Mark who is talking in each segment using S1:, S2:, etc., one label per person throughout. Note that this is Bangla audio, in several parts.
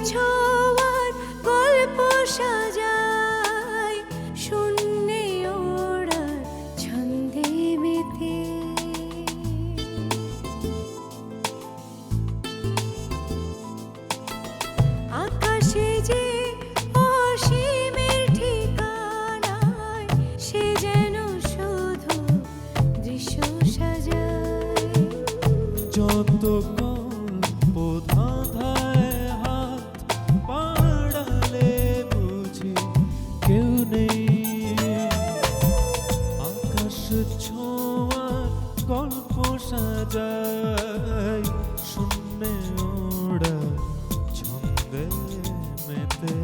S1: ছোঁয়ার গল্প সাজাই শূন্যে ওড়ার ছন্দে মেতে। আকাশে যে অসীমের ঠিকানায় সে যেন শুধু দৃশ্য সাজায়।
S2: যত গল্প ধাঁধায় হাত বাড়ালে বুঝি কেউ নেই, আকাশ ছোঁয়ার গল্প সাজায় শূন্যে ওড়া ছন্দে মেতে।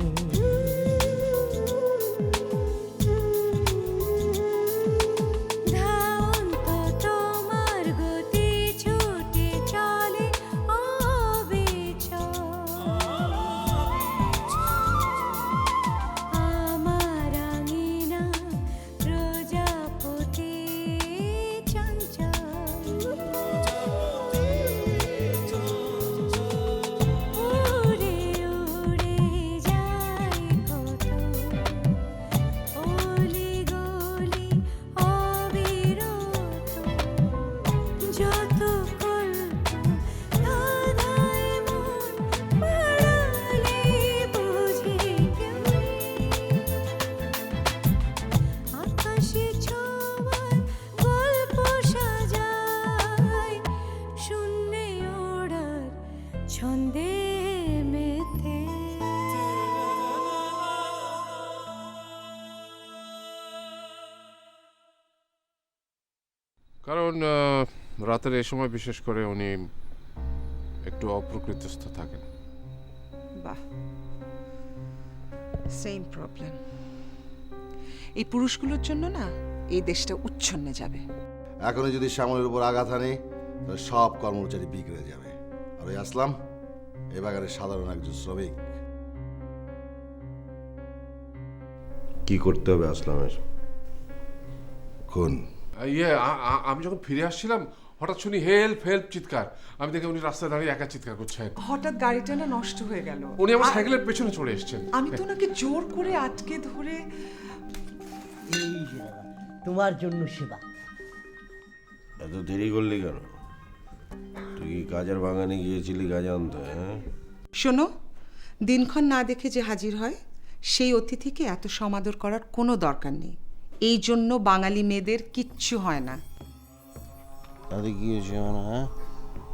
S1: ধাওন্ত তোমার গতি ছুটে চলে অবিচল। আমার আঙিনা প্রজাপতি চঞ্চল। উড়ে উড়ে যায় কত অলি গলি অবিরত। যত কল্প ধাঁধায় মন বাড়ালে বুঝি কেউ নেই। আকাশে ছোঁয়ার গল্প সাজাই শূন্যে ওড়ার ছন্দে মেতে।
S3: কারণ রাতের এই সময় বিশেষ করে উনি একটু অপ্রকৃতিস্থ থাকেন।
S4: বাহ, সেম প্রবলেম। এই পুরুষগুলোর জন্য না এই দেশটা উচ্ছন্নে যাবে।
S5: এখনই যদি শ্যামলের উপর আঘাত আনে তাহলে সব কর্মচারী বিগড়ে যাবে। আর ওই আসলাম এ বাগানের সাধারণ একজন শ্রমিক।
S6: কি করতে হবে আসলামের?
S5: খুন।
S3: আমি যখন ফিরে আসছিলাম হঠাৎ শুনি হেল্প হেল্প চিৎকার। আমি দেখি উনি রাস্তায় দাঁড়িয়ে একা চিৎকার করছেন।
S4: হঠাৎ গাড়িটা না নষ্ট হয়ে গেল।
S3: উনি আমার সাইকেলের পেছনে চড়ে এসেছেন।
S4: আমি তো ওনাকে জোর করে আটকে ধরে।
S7: এই যে বাবা, তোমার জন্য সেবা।
S6: এত দেরি করলি কেন? তুই কি কাজের বাগানে গিয়েছিলি গাছ আনতে? হ্যাঁ,
S4: শোনো, দিনক্ষণ না দেখে যে হাজির হয় সেই অতিথিকে এত সমাদর করার কোনো দরকার নেই। এই জন্য বাঙালি মেয়েদের কিচ্ছু হয় না।
S6: তাতে কি হয়েছে মানে? হ্যাঁ,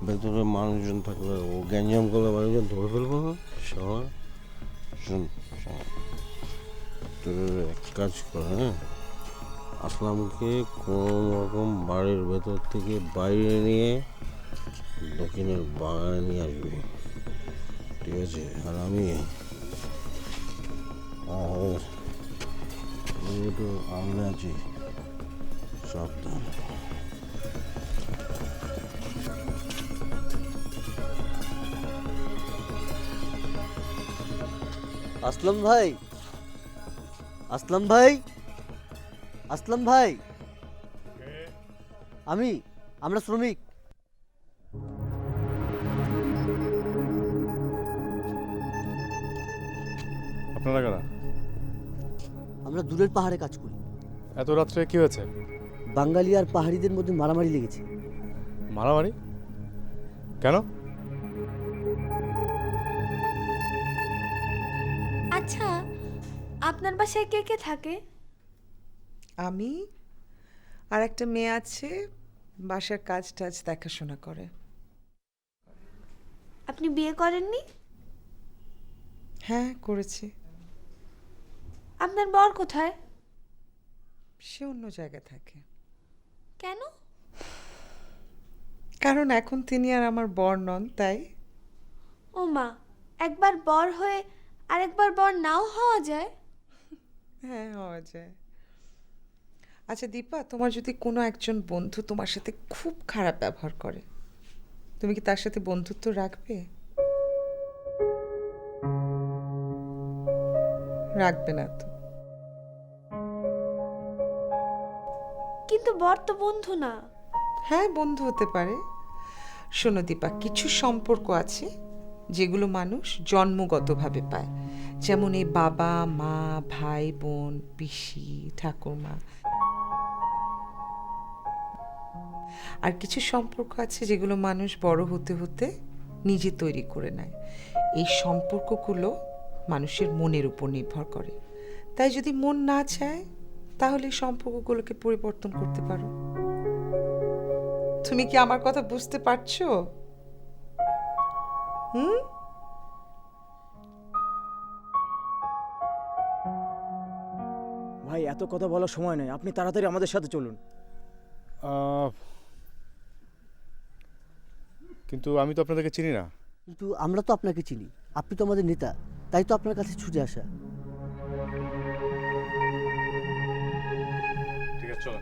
S6: ভেতরে মানুষজন থাকবে, ও গ্যাঞ্জাম করলে মানুষজন ধরে ফেলবো না। শোন শোন শোন, তুই এক কাজ কর, হ্যাঁ, আসলামকে কোন রকম বাড়ির ভেতর থেকে বাইরে নিয়ে দক্ষিণের বাগানে নিয়ে আসবি, ঠিক আছে? আর আমি একটু আনলে আছি, সাবধান।
S7: আসলাম ভাই, আসলাম ভাই, আসলাম ভাই, আমরা শ্রমিক।
S8: আপনারা কারা?
S7: আমরা দূরের পাহাড়ে কাজ করি।
S8: এত রাত্রে কি হয়েছে?
S7: বাঙালি আর পাহাড়িদের মধ্যে মারামারি লেগেছে।
S8: মারামারি কেন?
S1: আচ্ছা, আপনার বাসায় কে কে থাকে?
S4: আমি আর একটা মেয়ে আছে, বাসার কাজ টাজ দেখাশোনা করে।
S1: আপনি বিয়ে করেননি?
S4: হ্যাঁ, করেছি।
S1: আপনার বর কোথায়?
S4: সে অন্য জায়গায় থাকে।
S1: কেন?
S4: কারণ এখন তিনি আর আমার বর নন, তাই।
S1: ও মা, একবার বর হয়ে আরেকবার বর নাও হওয়া যায়?
S4: হ্যাঁ, হওয়া যায়। আচ্ছা দীপা, তোমার যদি কোনো একজন বন্ধু তোমার সাথে খুব খারাপ ব্যবহার করে, তুমি কি তার সাথে বন্ধুত্ব রাখবে? রাখবে না তো?
S1: কিন্তু বর তো বন্ধু না।
S4: হ্যাঁ, বন্ধু হতে পারে। শোনো দীপা, কিছু সম্পর্ক আছে যেগুলো মানুষ জন্মগতভাবে পায়, যেমন এই বাবা মা, ভাই বোন, পিসি, ঠাকুরমা। আর কিছু সম্পর্ক আছে যেগুলো মানুষ বড় হতে হতে নিজে তৈরি করে নেয়। এই সম্পর্কগুলো মানুষের মনের উপর নির্ভর করে। তাই যদি মন না চায় তাহলে এই সম্পর্কগুলোকে পরিবর্তন করতে পারো। তুমি কি আমার কথা বুঝতে পারছো?
S9: ভাই এত কথা বলার সময় নেই, আপনি তাড়াতাড়ি আমাদের সাথে চলুন।
S8: কিন্তু আমি তো আপনাদেরকে চিনি না।
S7: কিন্তু আমরা তো আপনাকে চিনি, আপনি তো আমাদের নেতা, তাই তো আপনার কাছে ছুটে আসা।
S8: ঠিক আছে, চলো।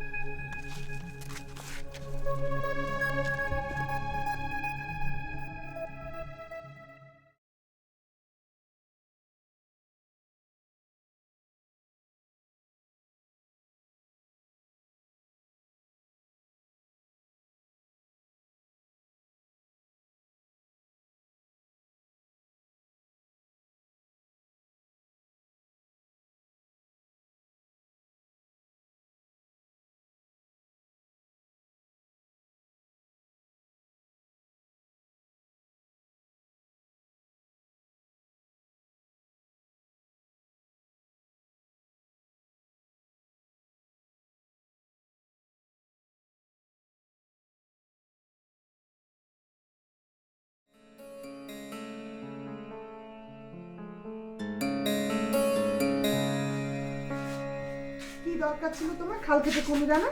S10: কি দরকার ছিল তোমার খাল কেটে কুমির আনা?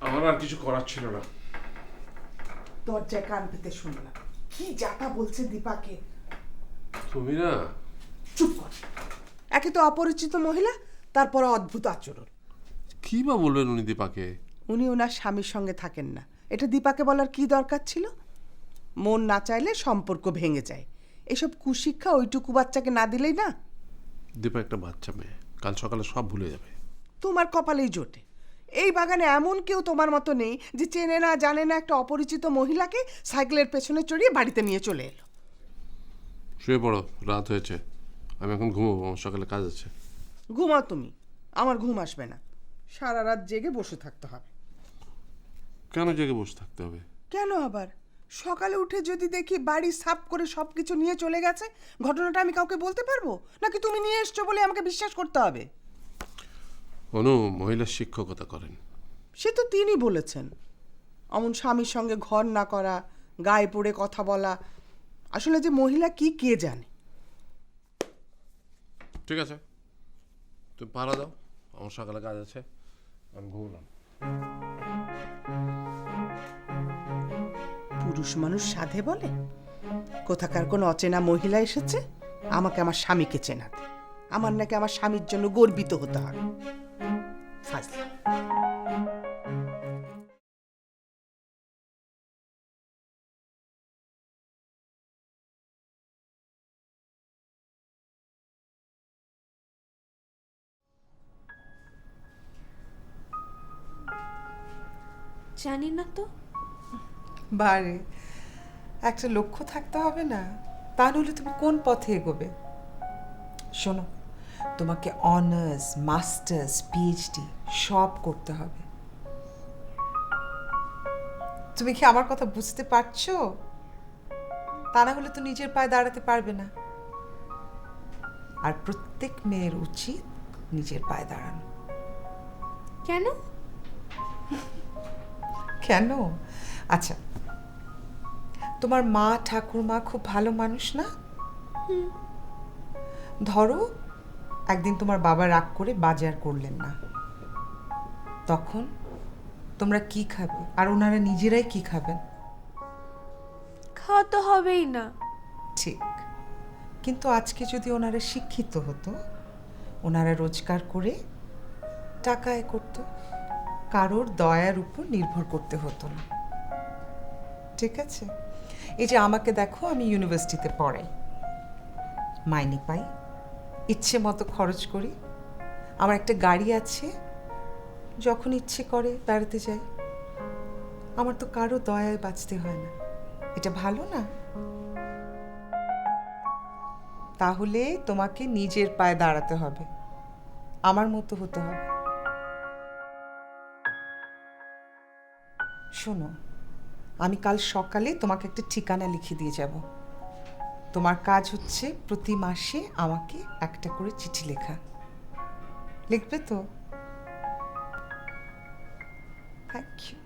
S3: আমার আর কিছু করার ছিল না।
S10: দরজায় কান পেতে শুনলাম কি যাতা বলছে দীপাকে।
S3: তুমি না,
S10: চুপ কর। একে তো অপরিচিত মহিলা, তারপর অদ্ভুত আচরণ।
S3: কি বা বলবেন উনি দীপাকে?
S10: উনি ওনার স্বামীর সঙ্গে থাকেন না, এটা দীপাকে বলার কি দরকার ছিল? মন না চাইলে সম্পর্ক ভেঙে যায়, এসব কুশিক্ষা ওইটুকু বাচ্চাকে না দিলেই না।
S3: দীপা একটা বাচ্চা মেয়ে, কাল সকালে সব ভুলে যাবে।
S10: তোমার কপালেই জোটে, এই বাগানে এমন কেউ তোমার মতো নেই যে চেনে না জানে না একটা অপরিচিত মহিলাকে সাইকেলের পেছনে চড়িয়ে বাড়িতে নিয়ে চলে এলো।
S3: শুয়ে পড়ো, রাত হয়েছে। আমি এখন ঘুমোবো, আমার সকালে কাজ আছে।
S10: ঘুমাও তুমি, আমার ঘুম আসবে না। সারা রাত জেগে বসে থাকতে হবে।
S3: কেন জেগে বসে থাকতে হবে?
S10: কেন আবার? সকালে উঠে যদি দেখি বাড়ি সাফ করে সব কিছু নিয়ে চলে গেছে, ঘটনাটা আমি কাউকে বলতে পারবো নাকি তুমি নিয়ে এসছো বলে আমাকে বিশ্বাস করতে হবে?
S3: অনু মহিলার শিক্ষকতা করেন।
S10: সে তো তিনি বলেছেন, অমন স্বামীর সঙ্গে ঘর না করা, গায়ে পড়ে কথা বলা। আসলে যে মহিলা কি কে জানে।
S3: ঠিক আছে, তুমি পাহারা দাও, আমার সকালে কাজ আছে। আমি ঘুমলাম।
S10: পুরুষ মানুষ সাধে বলে? কোথাকার কোন অচেনা মহিলা এসেছে আমাকে আমার স্বামীকে চেনাতে। আমার নাকি আমার স্বামীর জন্য গর্বিত হতে হবে। ফাজলা।
S1: জানি না তো।
S4: বারে একটা লক্ষ্য থাকতে হবে না? তা নাহলে তুমি কোন পথে এগোবে? শোনো, তোমাকে অনার্স, মাস্টার্স, পিএইচডি সব করতে হবে। তুমি কি আমার কথা বুঝতে পারছো? তা না হলে তো নিজের পায়ে দাঁড়াতে পারবে না। আর প্রত্যেক মেয়ের উচিত নিজের পায়ে দাঁড়ানো।
S1: কেন?
S4: কেন? আচ্ছা, তোমার মা ঠাকুরমা খুব ভালো মানুষ না? ধরো একদিন তোমার বাবা রাগ করে বাজার করলেন না, তখন তোমরা কি খাবে আর ওনারা নিজেরাই কি খাবেন?
S1: খাওয়া তো হবেই না।
S4: ঠিক, কিন্তু আজকে যদি ওনারা শিক্ষিত হতো, ওনারা রোজগার করে টাকা আয় করতো, কারোর দয়ার উপর নির্ভর করতে হতো না। ঠিক আছে? এই যে আমাকে দেখো, আমি ইউনিভার্সিটিতে পড়াই, মাইনে পাই, ইচ্ছে মতো খরচ করি, আমার একটা গাড়ি আছে, যখন ইচ্ছে করে বেড়াতে যাই। আমার তো কারো দয়ায় বাঁচতে হয় না। এটা ভালো না? তাহলে তোমাকে নিজের পায়ে দাঁড়াতে হবে, আমার মতো হতে হবে। শোনো, আমি কাল সকালে তোমাকে একটা ঠিকানা লিখে দিয়ে যাব। তোমার কাজ হচ্ছে প্রতি মাসে আমাকে একটা করে চিঠি লেখা। লিখবে তো? Thank you.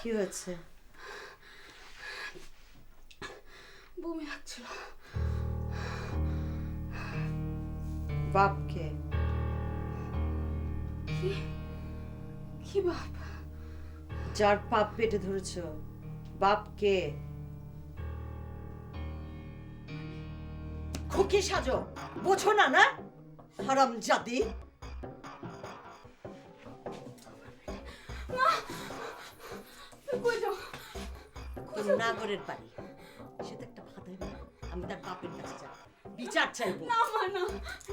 S11: কি হয়েছে?
S1: বমি লাগছিল।
S11: বাপকে?
S1: কি কি বাপ?
S11: যার পাপ পেটে ধরেছ, বাপকে? খুকি সাজো, বোঝো না? না হারামজাদি। নাগরের বাড়ি, সে তো একটা ভাতাই না। আমি তার বাপের কাছে যাব, বিচার চাইবো।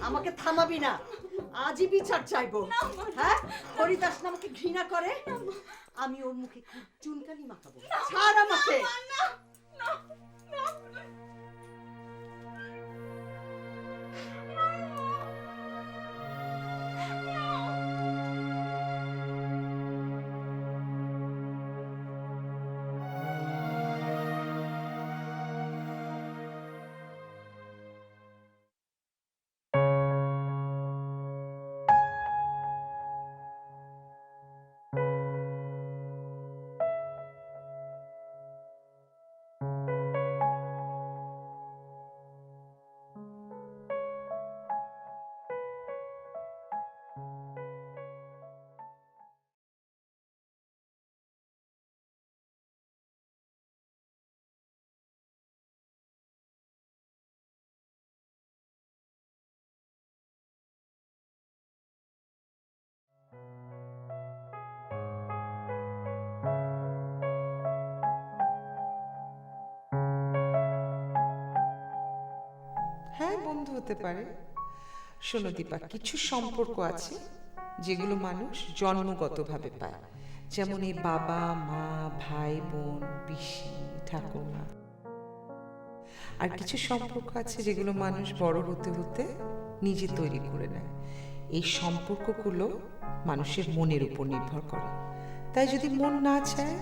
S11: আমাকে থামাবি না, আজই বিচার চাইবো। হ্যাঁ, হরিদাস না আমাকে ঘৃণা করে, আমি ওর মুখে চুনকালি মাখাবো। ছাড় আমাকে।
S4: হ্যাঁ, বন্ধু হতে পারে। শোনো দীপা, কিছু সম্পর্ক আছে যেগুলো মানুষ জন্মগতভাবে পায়, যেমন এই বাবা মা, ভাই বোন, পিসি, ঠাকুমা। আর কিছু সম্পর্ক আছে যেগুলো মানুষ বড় হতে হতে নিজে তৈরি করে নেয়। এই সম্পর্কগুলো মানুষের মনের উপর নির্ভর করে। তাই যদি মন না চায়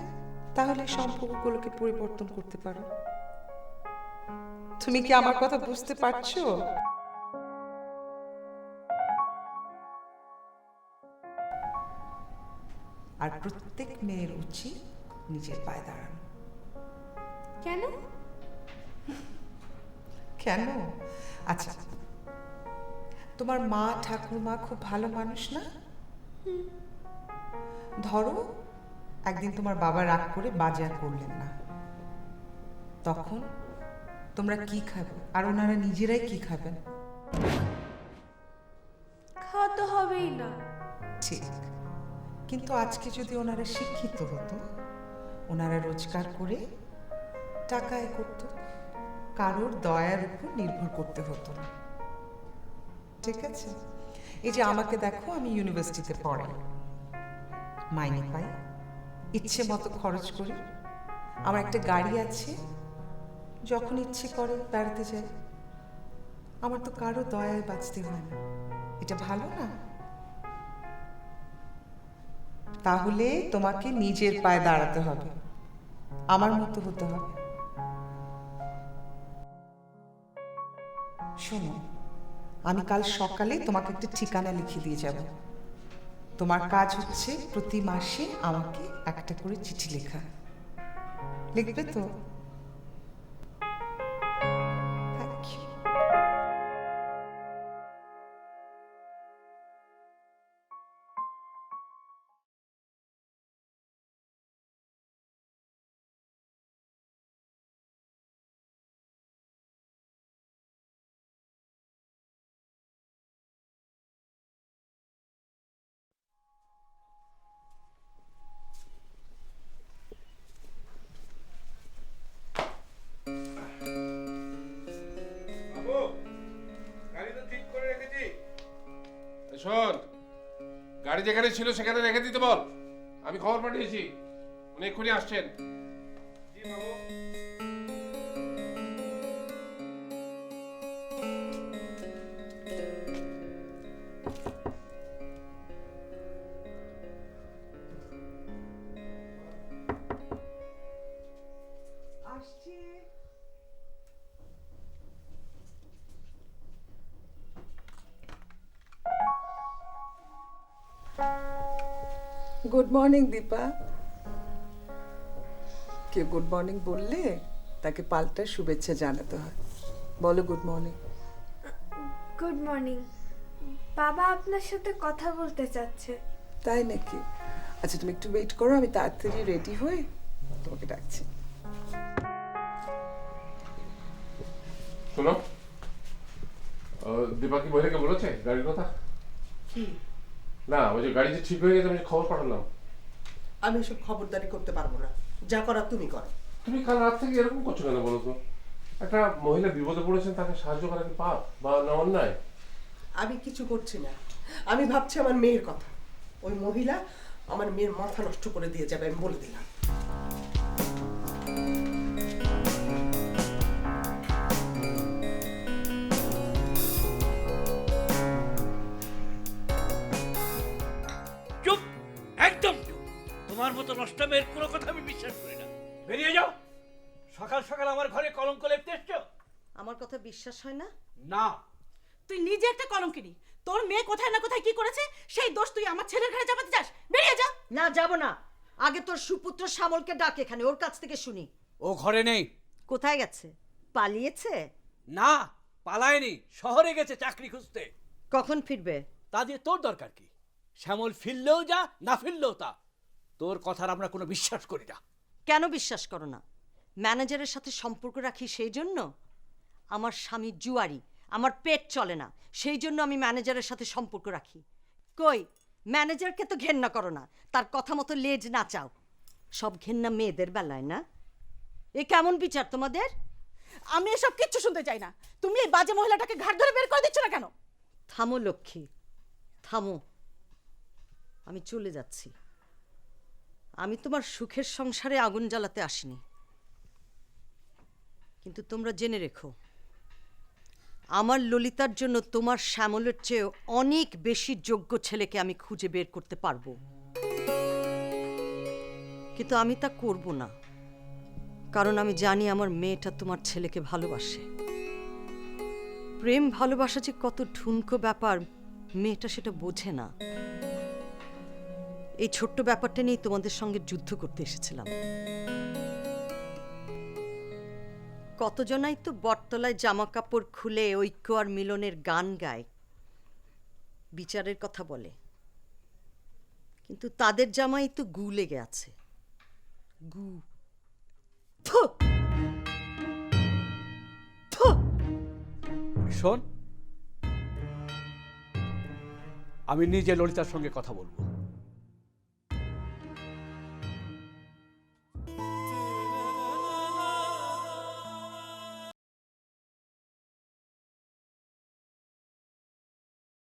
S4: তাহলে সম্পর্কগুলোকে পরিবর্তন করতে পারো। তুমি কি আমার কথা বুঝতে পারছো? আর প্রত্যেক মেয়ের উচিত নিজের পায়ে দাঁড়ানো।
S1: কেন?
S4: কেন? আচ্ছা, তোমার মা ঠাকুরমা খুব ভালো মানুষ না? ধরো একদিন তোমার বাবা রাগ করে বাজার করলেন না, তখন তোমরা কি খাবে আর ওনারা নিজেরাই কি খাবেন?
S1: কিছুই না।
S4: ঠিক, কিন্তু আজকে যদি ওনারা শিক্ষিত হতো, ওনারা রোজগার করে টাকা আয় করতো, কারোর দয়ার উপর নির্ভর করতে হতো না। ঠিক আছে? এই যে আমাকে দেখো, আমি ইউনিভার্সিটিতে পড়াই, মাইনে পাই, ইচ্ছে মতো খরচ করি, আমার একটা গাড়ি আছে, যখন ইচ্ছে করে বেড়াতে যাই। আমার তো কারো দয়ায় বাঁচতে হয় না। এটা ভালো না? তাহলে তোমাকে নিজের পায়ে দাঁড়াতে হবে, আমার মতো হতে হবে। শোনো, আমি কাল সকালে তোমাকে একটা ঠিকানা লিখে দিয়ে যাব। তোমার কাজ হচ্ছে প্রতি মাসে আমাকে একটা করে চিঠি লেখা। লিখবে তো? Thank you.
S3: শোন, গাড়ি যেখানে ছিল সেখানে রেখে দিতে বল, আমি খবর পাঠিয়েছি, উনি এক্ষুনি আসছেন।
S12: Good morning Dipa. কে গুড মর্নিং বললে তাকে পাল্টা শুভেচ্ছা জানাতে হয়। বলো গুড মর্নিং।
S1: Good morning. বাবা আপনার সাথে কথা বলতে চাচ্ছে।
S12: তাই নাকি? আচ্ছা তুমি একটু ওয়েট করো, আমি তাড়াতাড়ি রেডি হয়ে তোমাকে ডাকছি।
S3: শোনো, দীপা কি মহিলাকে বলেছে গাড়ির কথা?
S10: কি?
S3: না, ওই যে গাড়ি যে ঠিক হয়ে গেছে, আমি খবর পাঠালাম।
S10: আমি এসব খবরদারি করতে পারবো না, যা করার তুমি করো।
S3: তুমি কাল রাত থেকে এরকম করছো কেন বলো তো? একটা মহিলা বিপদে পড়েছেন, তাকে সাহায্য করা কি পাপ বা না অন্যায়?
S10: আমি কিছু করছি না, আমি ভাবছি আমার মেয়ের কথা। ওই মহিলা আমার মেয়ের মাথা নষ্ট করে দিয়ে যাবে, আমি বলে দিলাম।
S13: চুপ, একদম চুপ। তোমার মতো নষ্টামের কোনো কথা আমি বিশ্বাস করি না। বেরিয়ে যাও। সকাল সকাল আমার ঘরে কলঙ্ক লেপতে এসছো।
S11: আমার কথা বিশ্বাস হয় না?
S13: না।
S11: তুই নিজে একটা কলঙ্কিনী। তোর মেয়ে কোথায় না কোথায় কি করেছে সেই দোষ তুই আমার ছেলের ঘরে চাপাতে চাস? বেরিয়ে যা। না, যাব না। আগে তোর সুপুত্র শ্যামলকে ডাক এখানে, ওর কাছ থেকে শুনি।
S13: ও ঘরে নেই।
S11: কোথায় গেছে? পালিয়েছে?
S13: না, পালায়নি, শহরে গেছে চাকরি খুঁজতে।
S11: কখন ফিরবে?
S13: তা দিয়ে তোর দরকার কি? শ্যামল ফিরলেও যা, না ফিরলেও তা। তোর কথার আমরা কোনো বিশ্বাস করি না।
S11: কেন বিশ্বাস করো না? ম্যানেজারের সাথে সম্পর্ক রাখি সেই জন্য? আমার স্বামী জুয়ারি, আমার পেট চলে না, সেই জন্য আমি ম্যানেজারের সাথে সম্পর্ক রাখি। কই, ম্যানেজারকে তো ঘেন্না করো না, তার কথা মতো লেজ না চাও। সব ঘেন্না মেয়েদের বেলায় না? এ কেমন বিচার তোমাদের? আমি এসব কিচ্ছু শুনতে চাই না। তুমি এই বাজে মহিলাটাকে ঘাট ধরে বের করে দিচ্ছ না কেন? থামো লক্ষ্মী, থামো। আমি চলে যাচ্ছি। আমি তোমার সুখের সংসারে আগুন জ্বালাতে আসিনি। কিন্তু তোমরা জেনে রেখো, আমার ললিতার জন্য তোমার শ্যামলের চেয়ে অনেক বেশি যোগ্য ছেলেকে আমি খুঁজে বের করতে পারবো। কিন্তু আমি তা করব না, কারণ আমি জানি আমার মেয়েটা তোমার ছেলেকে ভালোবাসে। প্রেম ভালোবাসা যে কত ঠুনকো ব্যাপার মেয়েটা সেটা বোঝে না। এই ছোট্ট ব্যাপারটা নিয়ে তোমাদের সঙ্গে যুদ্ধ করতে এসেছিলাম। কতজনাই তো বটতলায় জামা কাপড় খুলে ঐক্য আর মিলনের গান গায়, বিচারের কথা বলে, কিন্তু তাদের জামাই তো গু লেগে আছে। গু। থু! থু!
S13: শোন, আমি নিজে ললিতার সঙ্গে কথা বলবো।